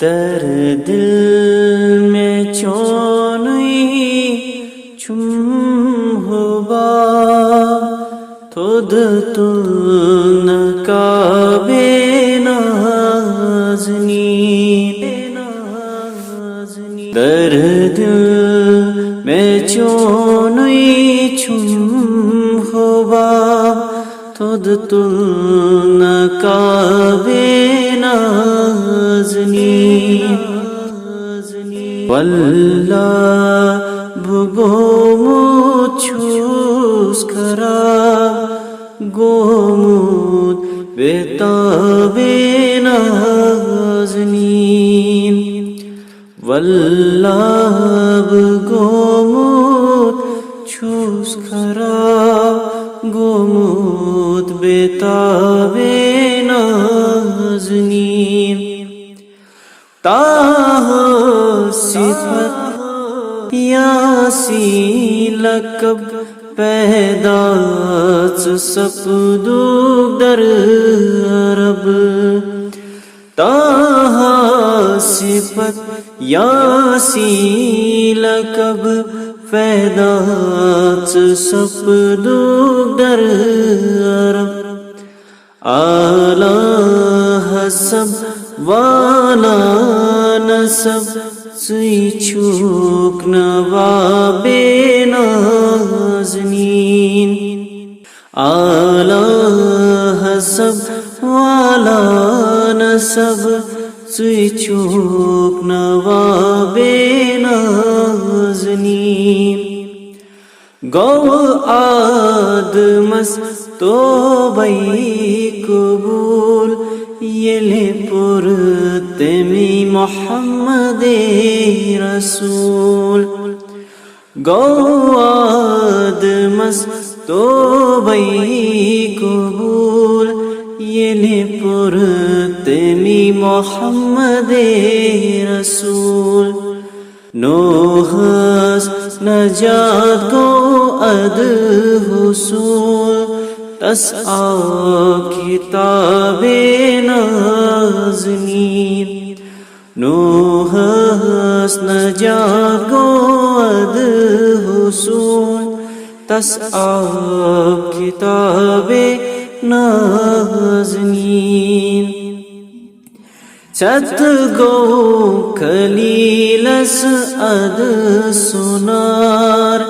در دل میں چونی چم ہوا تھود تل نکابے نازنی در دل میں چونی چم ہوا تھود تل نکابے واللہ بگومود چوز خراب گومود بیتاب نازنین واللہ بگومود چوز خراب گومود بیتاب نازنین تاہ صفت یاسی لقب پیداچ سپدوک در عرب تاہ صفت یاسی لقب پیداچ سپدوک در عرب اعلی حسب والا نسب سی چوک نواب نازنین اعلی حسب والا نسب سی چوک نواب نازنین گو آدمس تو بی قبول یلی پر تمی محمد رسول گو آدمس تو بی قبول یلی پر تمی محمد رسول نوحس نجات کو اد حصول تسعى کتاب نازنین نوحس نجات کو اد حصول تسعى کتاب نازنین چت گو کلیلس اد سنار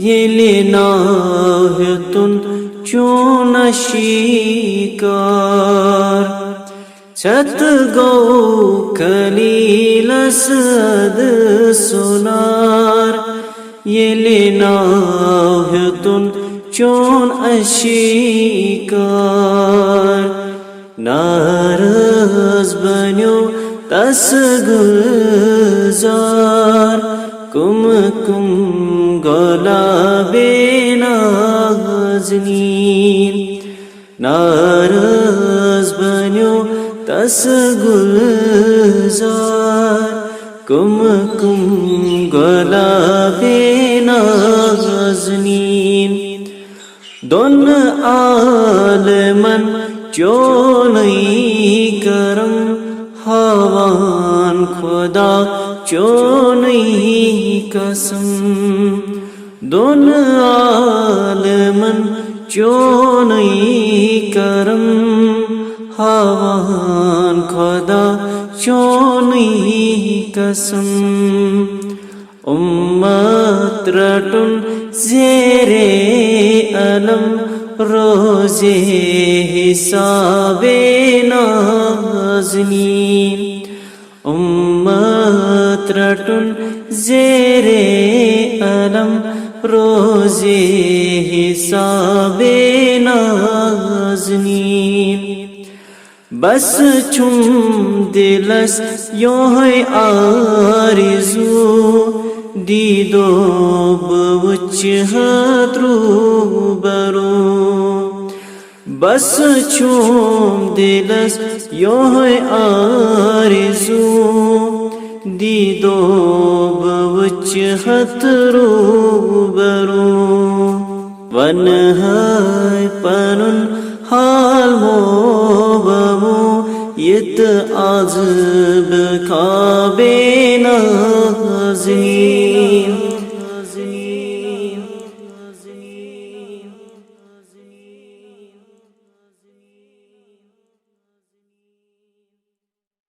یلی ناہتن چون شیکار چت گو کلیلس اد سنار یلی ناہتن چون اشیکار نارز بنیو تس گلزار کم کم گلاب نازنین نارز بنیو تس گلزار کم کم گلاب نازنین دون عالمن چونی کرم حوان خدا چونی قسم دون عالمن چونی کرم حوان خدا چونی قسم امت رٹن زیر علم روز حساب نازنین امت رٹن زیر علم روز حساب نازنین بس چم دلس یوں ہے آرزو دیدو بوجہت روبرو بس چوم دلس یوں ہے آرزو دیدو بوچ ہت روبرو ونہائی پنن حال موبمو یت عذب کعبے نازی